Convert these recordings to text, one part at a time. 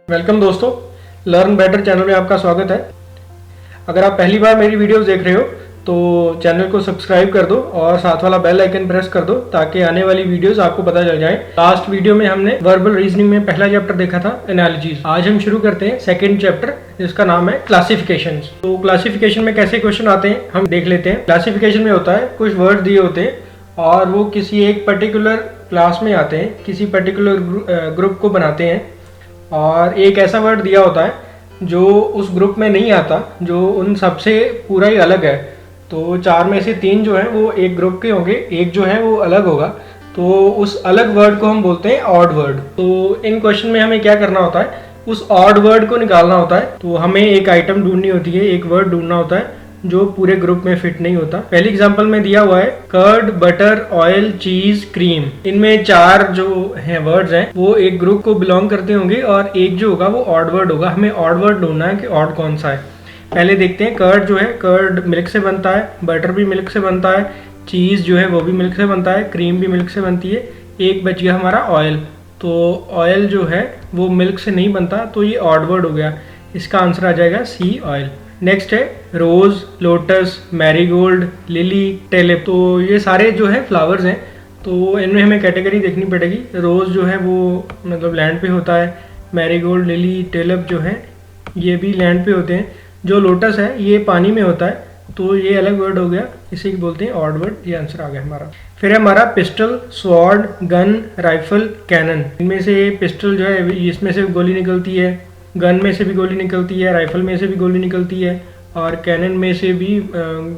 Welcome दोस्तों, learn better channel में आपका स्वागत है। अगर आप पहली बार मेरी वीडियोस देख रहे हो तो चैनल को सब्सक्राइब कर दो और साथ वाला बेल आइकन प्रेस कर दो ताकि आने वाली वीडियोस आपको पता चल जाए। लास्ट वीडियो में हमने वर्बल रीजनिंग में पहला चैप्टर देखा था, एनालॉजीज। आज हम शुरू करते हैं सेकंड चैप्टर जिसका नाम है क्लासिफिकेशंस। तो क्लासिफिकेशन में कैसे क्वेश्चन आते हैं हम देख लेते हैं। क्लासिफिकेशन में होता है कुछ वर्ड दिए होते हैं और वो किसी एक पर्टिकुलर क्लास में आते हैं, किसी पर्टिकुलर ग्रुप को बनाते हैं, और एक ऐसा वर्ड दिया होता है जो उस ग्रुप में नहीं आता, जो उन सबसे पूरा ही अलग है। तो चार में से तीन जो है वो एक ग्रुप के होंगे, एक जो है वो अलग होगा। तो उस अलग वर्ड को हम बोलते हैं ऑड वर्ड। तो इन क्वेश्चन में हमें क्या करना होता है, उस ऑड वर्ड को निकालना होता है। तो हमें एक आइटम ढूंढनी होती है, एक वर्ड ढूंढना होता है जो पूरे ग्रुप में फिट नहीं होता। पहली एग्जांपल में दिया हुआ है कर्ड, बटर, ऑयल, चीज, क्रीम। इनमें चार जो हैं वर्ड्स हैं वो एक ग्रुप को बिलोंग करते होंगे और एक जो होगा वो ऑड वर्ड होगा। हमें ऑड वर्ड ढूंढना है कि ऑड कौन सा है। पहले देखते हैं, कर्ड जो है, कर्ड मिल्क से बनता है, बटर भी मिल्क से बनता है, चीज जो है वो भी मिल्क से बनता है, क्रीम भी मिल्क से बनती है। एक बच गया हमारा ऑयल। तो ऑयल जो है वो मिल्क से नहीं बनता, तो ये ऑड वर्ड हो गया। इसका आंसर आ जाएगा सी, ऑयल। नेक्स्ट है रोज, लोटस, मैरीगोल्ड, लिली, टेलिप। तो ये सारे जो है फ्लावर्स हैं, तो इनमें हमें कैटेगरी देखनी पड़ेगी। रोज जो है वो मतलब लैंड पे होता है, मैरीगोल्ड, लिली, टेलिप जो है ये भी लैंड पे होते हैं। जो लोटस है ये पानी में होता है, तो ये अलग वर्ड हो गया, इसे बोलते हैं ऑड वर्ड। ये आंसर आ गया हमारा। फिर है हमारा pistol, sword, gun, rifle, cannon. इनमें से पिस्टल जो है इसमें से गोली निकलती है, गन में से भी गोली निकलती है, राइफल में से भी गोली निकलती है और कैनन में से भी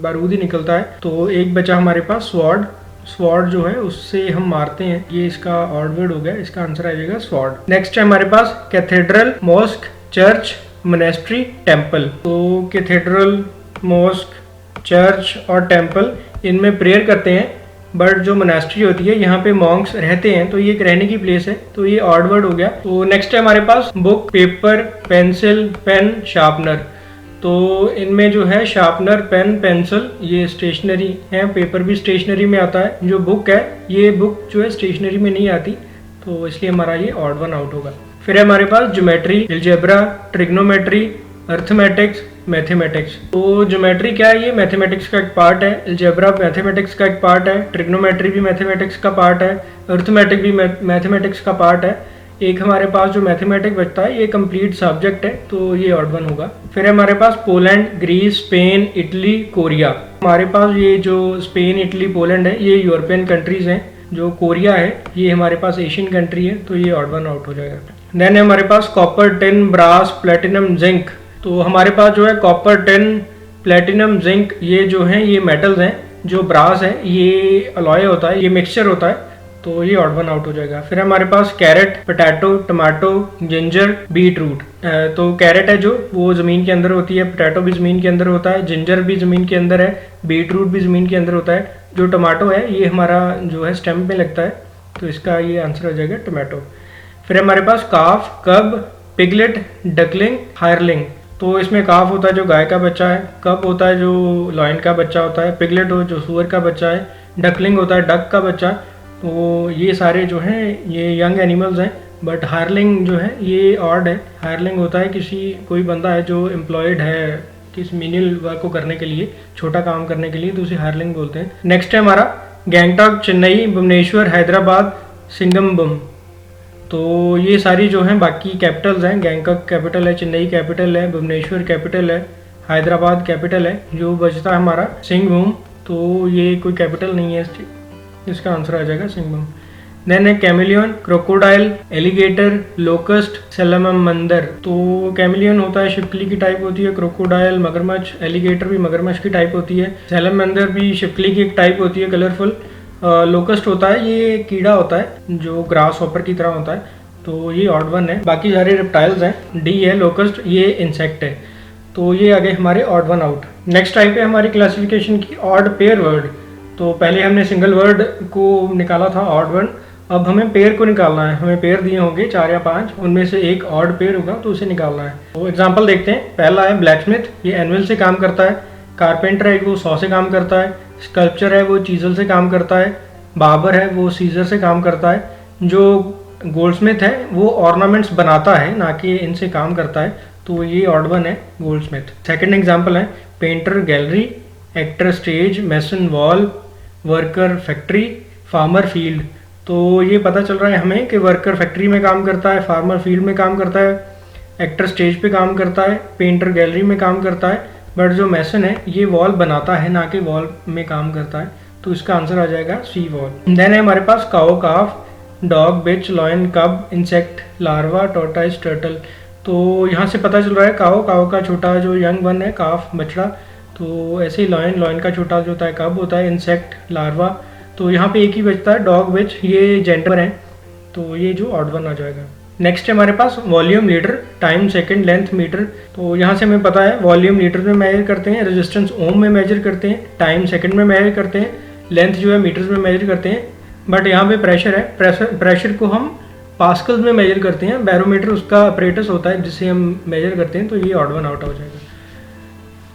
बारूद ही निकलता है। तो एक बचा हमारे पास स्वॉर्ड। स्वॉर्ड जो है उससे हम मारते हैं, ये इसका ऑड वर्ड हो गया। इसका आंसर आ जाएगा स्वॉर्ड। नेक्स्ट है हमारे पास cathedral, mosque, church, monastery, temple. तो कैथेड्रल, मॉस्क, चर्च और टेम्पल इनमें प्रेयर करते हैं, बट जो मोनेस्ट्री होती है यहाँ पे मॉन्क्स रहते हैं, तो ये एक रहने की प्लेस है, तो ये ऑड वर्ड हो गया। तो नेक्स्ट है हमारे पास book, paper, pencil, pen, sharpener. तो इनमें जो है शार्पनर, पेन, पेंसिल ये स्टेशनरी है, पेपर भी स्टेशनरी में आता है। जो बुक है ये बुक जो है स्टेशनरी में नहीं आती, तो इसलिए हमारा ये ऑड वन आउट होगा। फिर है हमारे पास geometry, algebra, trigonometry, arithmetics, mathematics. तो ज्योमेट्री क्या है, ये मैथमेटिक्स का एक पार्ट है। अलजेब्रा मैथमेटिक्स का एक पार्ट है, ट्रिग्नोमेट्री भी मैथमेटिक्स का पार्ट है, अर्थमेटिक भी मैथमेटिक्स का पार्ट है। एक हमारे पास जो मैथमेटिक्स बचता है ये कंप्लीट सब्जेक्ट है, तो ये ऑड वन होगा। फिर हमारे पास Poland, Greece, Spain, Italy, Korea. हमारे पास ये जो स्पेन, इटली, पोलैंड है ये यूरोपियन कंट्रीज हैं। जो कोरिया है ये हमारे पास एशियन कंट्री है, तो ये ऑड वन आउट हो जाएगा। देन है हमारे पास copper, tin, brass, platinum, zinc. तो हमारे पास जो है कॉपर, टिन, प्लेटिनम, जिंक ये जो हैं ये मेटल्स हैं। जो ब्रास है ये अलॉय होता है, ये मिक्सचर होता है, तो ये ऑड वन आउट हो जाएगा। फिर हमारे पास carrot, potato, tomato, ginger, beetroot. तो कैरेट है जो वो ज़मीन के अंदर होती है, पोटैटो भी ज़मीन के अंदर होता है, जिंजर भी ज़मीन के अंदर है, बीट रूट भी ज़मीन के अंदर होता है। जो टमाटो है ये हमारा जो है स्टेम में लगता है, तो इसका ये आंसर हो जाएगा टमाटो। फिर हमारे पास काफ, कब, पिगलेट, डकलिंग, हायरलिंग। तो इसमें काफ होता है जो गाय का बच्चा है, कब होता है जो लॉयन का बच्चा होता है, पिगलेट हो जो सुअर का बच्चा है, डकलिंग होता है डक का बच्चा। तो ये सारे जो हैं ये यंग एनिमल्स हैं, बट हायरलिंग जो है ये ऑड है। हायरलिंग होता है कोई बंदा है जो एम्प्लॉयड है किस मिनियल वर्क को करने के लिए, छोटा काम करने के लिए, तो उसे हायरलिंग बोलते हैं। नेक्स्ट है हमारा गैंगटॉक, चेन्नई, भुवनेश्वर, हैदराबाद, सिंगमबम। तो ये सारी जो हैं बाकी कैपिटल्स हैं। गैंगटॉक कैपिटल है, चेन्नई कैपिटल है, भुवनेश्वर कैपिटल है, हैदराबाद कैपिटल है। जो बचता है हमारा सिंगभूम, तो ये कोई कैपिटल नहीं है, इसका आंसर आ जाएगा सिंगभूम। देन है कैमिलियन, क्रोकोडाइल, एलिगेटर, लोकस्ट, सैलमांडर। तो कैमिलियन होता है शिपकली की टाइप होती है, क्रोकोडाइल मगरमच्छ, एलिगेटर भी मगरमच्छ की टाइप होती है, सैलमांडर भी शिपकली की एक टाइप होती है कलरफुल। लोकस्ट होता है ये कीड़ा होता है जो ग्रास हॉपर की तरह होता है, तो ये ऑड वन है। बाकी सारे रेप्टाइल्स हैं। डी है लोकस्ट, ये इंसेक्ट है, तो ये आ गए हमारे odd one out. Next type है हमारी क्लासिफिकेशन की ऑड पेयर वर्ड। तो पहले हमने सिंगल वर्ड को निकाला था ऑड वर्ड, अब हमें पेयर को निकालना है। हमें पेयर दिए होंगे 4 या 5, उनमें से एक ऑड पेयर होगा, तो उसे निकालना है। तो एग्जांपल देखते हैं। पहला है ब्लैकस्मिथ, ये एनविल से काम करता है। कारपेंटर है वो सॉ से काम करता है। स्कल्पचर है वो चीजल से काम करता है। बार्बर है वो सीजर से काम करता है। जो गोल्डस्मिथ है वो ऑर्नामेंट्स बनाता है, ना कि इनसे काम करता है, तो ये ऑड वन है गोल्डस्मिथ। सेकंड एग्जांपल है painter gallery, actor stage, mason wall, worker factory, farmer field. तो ये पता चल रहा है हमें कि वर्कर फैक्ट्री में काम करता है, फार्मर फील्ड में काम करता है, एक्टर स्टेज पे काम करता है, पेंटर गैलरी में काम करता है, बट जो मैसन है ये वॉल बनाता है, ना कि वॉल में काम करता है। तो इसका आंसर आ जाएगा सी वॉल। देन है हमारे पास काओ, काफ, डॉग, बिच, लॉयन, कब, इंसेक्ट, लार्वा, टॉर्टाइस, टर्टल। तो यहाँ से पता चल रहा है काओ, काओ का छोटा जो यंग वन है, काफ बछड़ा। तो ऐसे ही लॉयन, लॉयन का छोटा जो होता है कब होता है, इंसेक्ट लार्वा। तो यहाँ पे एक ही बचता है डॉग, बिच, ये जेंडर है, तो ये जो ऑड वन आ जाएगा। नेक्स्ट है हमारे पास volume litre, time, second, length, metre. तो यहाँ से हमें पता है वॉल्यूम लीटर में मेजर करते हैं, रेजिस्टेंस ओम में मेजर करते हैं, टाइम सेकंड में मेजर करते हैं, लेंथ जो है मीटर्स में मेजर करते हैं। बट यहाँ पे प्रेशर है, प्रेशर को हम पास्कल्स में मेजर करते हैं, बैरोमीटर उसका अपरेटस होता है जिससे हम मेजर करते हैं। तो ये ऑड वन आउट हो जाएगा।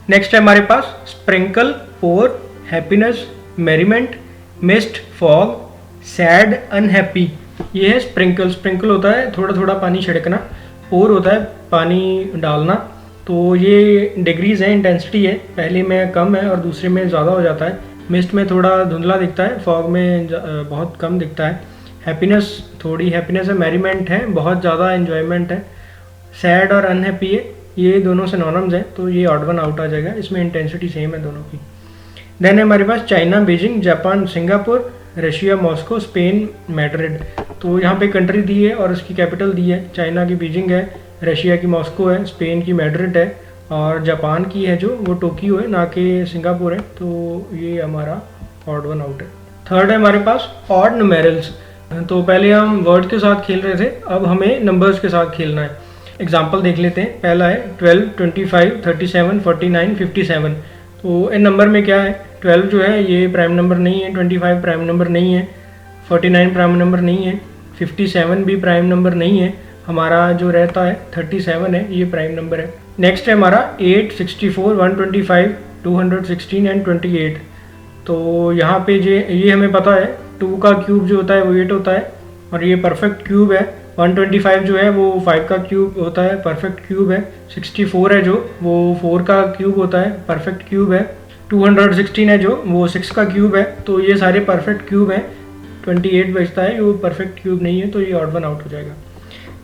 नेक्स्ट है हमारे पास sprinkle, pour, happiness, merriment, mist, fog, sad, unhappy. ये है स्प्रिंकल। स्प्रिंकल होता है थोड़ा थोड़ा पानी छिड़कना, पोर होता है पानी डालना। तो ये डिग्रीज है, इंटेंसिटी है, पहले में कम है और दूसरे में ज़्यादा हो जाता है। मिस्ट में थोड़ा धुंधला दिखता है, फॉग में बहुत कम दिखता है। हैप्पीनेस, थोड़ी हैप्पीनेस है, मैरीमेंट है, बहुत ज़्यादा एन्जॉयमेंट है। सैड और अनहैप्पी है, ये दोनों सिनोनिम्स हैं, तो ये ऑड वन आउट आ जाएगा, इसमें इंटेंसिटी सेम है दोनों की। देन है हमारे पास China, Beijing, Japan, Singapore, Russia, Moscow, Spain, Madrid. तो यहाँ पे कंट्री दी है और उसकी कैपिटल दी है। चाइना की बीजिंग है, रशिया की मॉस्को है, स्पेन की मैड्रिड है और जापान की है जो वो टोक्यो है, ना कि सिंगापुर है। तो ये हमारा ऑड वन आउट है। थर्ड है हमारे पास ऑड न्यूमेरल्स। तो पहले हम वर्ड के साथ खेल रहे थे, अब हमें नंबर्स के साथ खेलना है। एग्जाम्पल देख लेते हैं। पहला है 12, 25, 37, 49, 57। तो इन नंबर में क्या है, 12 जो है ये प्राइम नंबर नहीं है, 25 प्राइम नंबर नहीं है, 49 प्राइम नंबर नहीं है, 57 भी प्राइम नंबर नहीं है। हमारा जो रहता है 37 है, ये प्राइम नंबर है। नेक्स्ट है हमारा 8, 64, 125, 216 एंड 28। तो यहाँ पे ये हमें पता है 2 का क्यूब जो होता है वो 8 होता है और ये परफेक्ट क्यूब है। 125 जो है वो 5 का क्यूब होता है, परफेक्ट क्यूब है। 64 है जो वो 4 का क्यूब होता है, परफेक्ट क्यूब है। 216 है जो वो 6 का क्यूब है। तो ये सारे परफेक्ट क्यूब हैं। 28 बचता है, वो परफेक्ट क्यूब नहीं है, तो ये ऑड वन आउट हो जाएगा।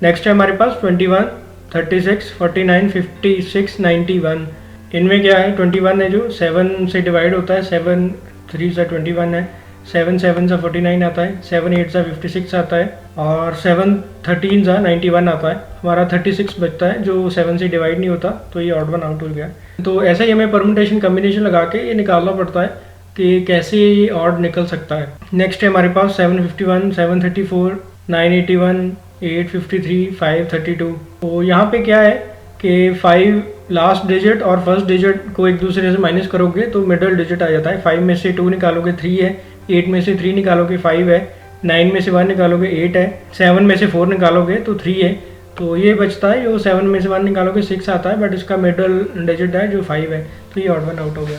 नेक्स्ट है हमारे पास 21, 36, 49, 56, 91। इनमें क्या है, 21 है जो 7 से डिवाइड होता है, 7 3 से 21 है, 7 7 से 49 आता है, 7 8 से 56 आता है और 7 13 से 91 आता है। हमारा 36 बचता है जो 7 से डिवाइड नहीं होता, तो ये ऑड वन आउट हो गया। तो ऐसा ही हमें परमुटेशन कम्बिनेशन लगा के ये निकालना पड़ता है कि कैसे ये ऑड निकल सकता है। नेक्स्ट है हमारे पास 751, 734, 981, 853, 532। तो यहाँ पे क्या है कि 5 लास्ट डिजिट और फर्स्ट डिजिट को एक दूसरे से माइनस करोगे तो मिडल डिजिट आ जाता है। 5 में से 2 निकालोगे 3 है, 8 में से 3 निकालोगे 5 है, 9 में से 1 निकालोगे 8 है, 7 में से 4 निकालोगे तो 3 है। तो ये बचता है जो 7 में से 1 निकालोगे 6 आता है, बट इसका मिडल डिजिट है जो 5 है, तो ये ऑड वन आउट हो गया।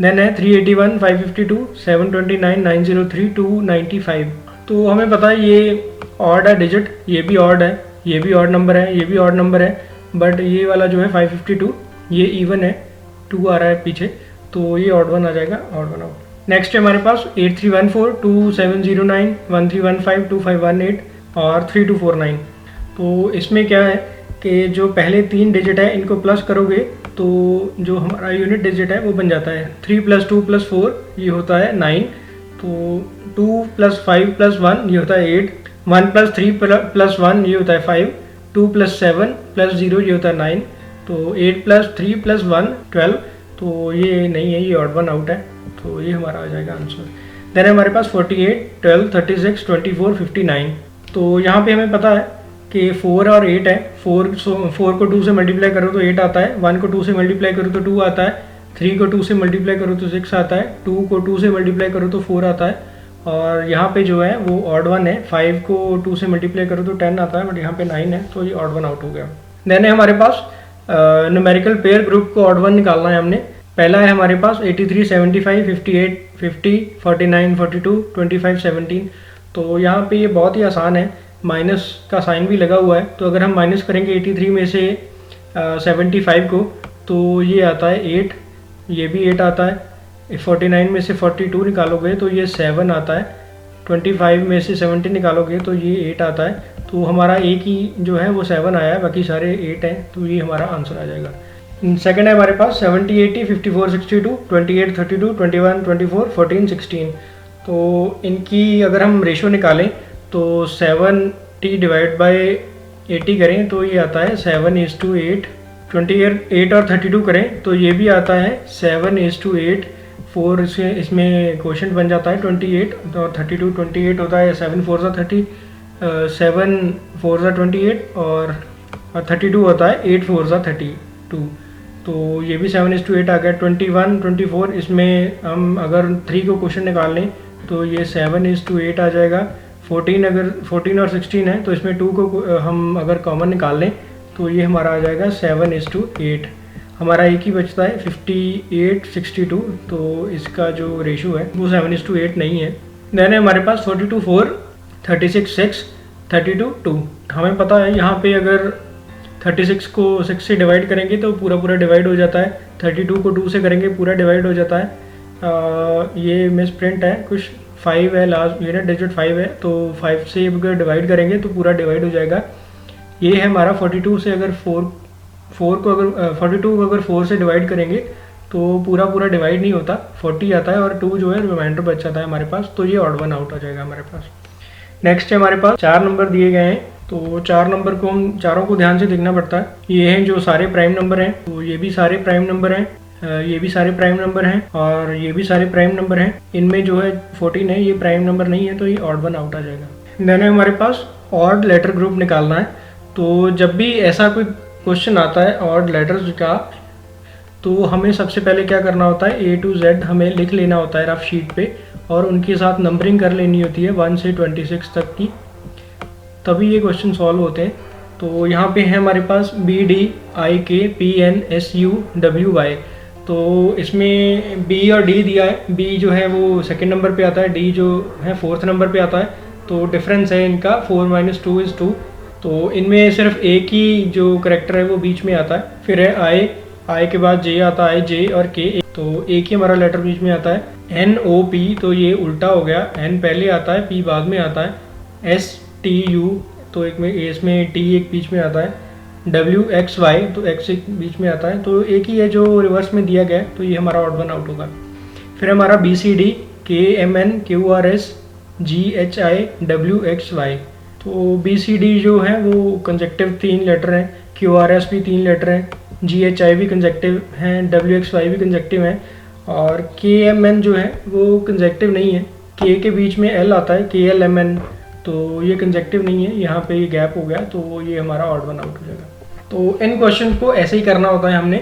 देन है 381, 552, 729, 903, 295। तो हमें पता है ये ऑड है डिजिट, ये भी ऑड है, ये भी ऑड नंबर है, ये भी ऑड नंबर है, बट ये वाला जो है 552 ये इवन है, 2 आ रहा है पीछे, तो ये ऑड वन आ जाएगा, ऑड वन आउट। नेक्स्ट है हमारे पास 8314, 2709, 1315, 2518 और 3249। तो इसमें क्या है कि जो पहले 3 डिजिट है इनको प्लस करोगे तो जो हमारा यूनिट डिजिट है वो बन जाता है 3 + 2 + 4 ये होता है 9, तो 2 + 5 + 1 ये होता है 8, 1 + 3 + 1 ये होता है 5, 2 + 7 + 0 ये होता है 9, तो 8 + 3 + 1 12। तो ये नहीं है, ये ऑड वन आउट है, तो ये हमारा आ जाएगा आंसर। देन हमारे पास 48, 12, 36, 24, 59। तो यहाँ पे हमें पता है कि 4 और 8 है। 4 को 2 से मल्टीप्लाई करो तो 8 आता है, 1 को 2 से मल्टीप्लाई करो तो 2 आता है, 3 को 2 से मल्टीप्लाई करो तो 6 आता है, 2 को 2 से मल्टीप्लाई करो तो 4 आता है और यहाँ पे जो है वो ऑड वन है। 5 को 2 से मल्टीप्लाई करो तो 10 आता है, बट यहाँ पे 9 है, तो ये ऑड वन आउट हो गया। देन है हमारे पास न्यूमेरिकल पेयर ग्रुप को ऑड वन निकालना है हमने। पहला है हमारे पास 83, 75, 58, 50, 49, 42, 25, 17। तो यहाँ पे ये बहुत ही आसान है माइनस का साइन भी लगा हुआ है, तो अगर हम माइनस करेंगे 83 में से 75 को तो ये आता है 8, ये भी 8 आता है। 49 में से 42 निकालोगे तो ये 7 आता है। 25 में से 70 निकालोगे तो ये 8 आता है। तो हमारा एक ही जो है वो 7 आया है, बाकी सारे 8 हैं, तो ये हमारा आंसर आ जाएगा। सेकंड है हमारे पास 70, 80, 54, 62, 28, 32, 21, 24, 14, 16। तो इनकी अगर हम रेशो निकालें तो 70 डिवाइड बाय 80 करें तो ये आता है 7:8। 28 और 32 करें तो ये भी आता है 7:8। 4 इसमें क्वेश्चन बन जाता है 28 और 32। 28 होता है 7 4 30, 7 4 28 और 32 होता है 8 4 32। तो ये भी 7:8 आ गया। 21 24 इसमें हम अगर 3 को क्वेश्चन निकाल लें तो ये 7:8 आ जाएगा। 14 अगर 14 और 16 है तो इसमें 2 को हम अगर कॉमन निकाल लें तो ये हमारा आ जाएगा 7:8। हमारा एक ही बचता है 58 62, तो इसका जो रेशो है वो 7:8 नहीं है। देन है हमारे पास 42 4, 36 6, 32 2। हमें पता है यहाँ पे अगर 36 को 6 से डिवाइड करेंगे तो पूरा डिवाइड हो जाता है। 32 को 2 से करेंगे पूरा डिवाइड हो जाता है। ये मिस प्रिंट है, कुछ 5 है लास्ट, यूनिट डिजिट 5 है, तो 5 से अगर डिवाइड करेंगे तो पूरा डिवाइड हो जाएगा। ये है हमारा 42 से अगर 42 को अगर 4 से डिवाइड करेंगे तो पूरा डिवाइड नहीं होता, 40 आता है और 2 जो है रिमाइंडर बच जाता है हमारे पास, तो ये ऑड वन आउट आ जाएगा हमारे पास। नेक्स्ट है हमारे पास 4 नंबर दिए गए हैं, तो 4 नंबर को हम चारों को ध्यान से देखना पड़ता है। ये हैं जो सारे प्राइम नंबर हैं, तो ये भी सारे प्राइम नंबर हैं, ये भी सारे प्राइम नंबर हैं और ये भी सारे प्राइम नंबर हैं। इनमें जो है 14 है, ये प्राइम नंबर नहीं है, तो ये ऑड वन आउट आ जाएगा। देन हमारे पास ऑड लेटर ग्रुप निकालना है। तो जब भी ऐसा कोई क्वेश्चन आता है ऑड लेटर्स का, तो हमें सबसे पहले क्या करना होता है, A to Z हमें लिख लेना होता है रफ शीट पे और उनके साथ नंबरिंग कर लेनी होती है 1 से 26 तक की, तभी ये क्वेश्चन सॉल्व होते हैं। तो यहाँ पे है हमारे पास BDIKPNSUWY, तो इसमें B और D दिया है। B जो है वो सेकंड नंबर पे आता है, D जो है फोर्थ नंबर पे आता है, तो डिफरेंस है इनका 4 - 2 = 2। तो इनमें सिर्फ एक ही जो करेक्टर है वो बीच में आता है। फिर है I के बाद J आता है, J और K, तो एक ही हमारा लेटर बीच में आता है। NOP, तो ये उल्टा हो गया, N पहले आता है, P बाद में आता है। STU, तो एक में इसमें T एक बीच में आता है। WXY, तो X एक बीच में आता है, तो एक ही है जो रिवर्स में दिया गया है, तो ये हमारा ऑड वन आउट होगा। फिर हमारा BCD KMN QRS GHI WXY, तो BCD जो है वो कंजक्टिव 3 लेटर हैं, QRS भी 3 लेटर हैं, GHI भी कंजक्टिव हैं, WXY भी कंजक्टिव हैं और KMN जो है वो कंजक्टिव नहीं है। K के बीच में L आता है, KLMN, तो ये कंजक्टिव नहीं है, यहाँ पे ये गैप हो गया, तो ये हमारा ऑड वन आउट हो जाएगा। तो इन क्वेश्चन को ऐसे ही करना होता है हमने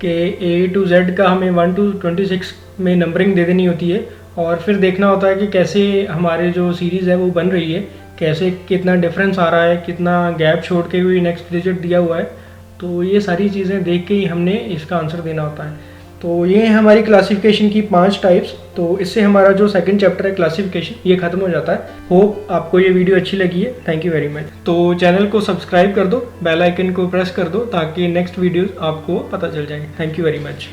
कि A to Z का हमें 1 to 26 में नंबरिंग दे देनी होती है और फिर देखना होता है कि कैसे हमारे जो सीरीज़ है वो बन रही है, कैसे कितना डिफरेंस आ रहा है, कितना गैप छोड़ के हुई नेक्स्ट डिजिट दिया हुआ है, तो ये सारी चीज़ें देख के ही हमने इसका आंसर देना होता है। तो ये है हमारी क्लासिफिकेशन की 5 टाइप्स। तो इससे हमारा जो सेकंड चैप्टर है क्लासिफिकेशन, ये खत्म हो जाता है। होप आपको ये वीडियो अच्छी लगी है। Thank you very much. तो चैनल को सब्सक्राइब कर दो, बेल आइकन को प्रेस कर दो ताकि नेक्स्ट वीडियोस आपको पता चल जाए। Thank you very much.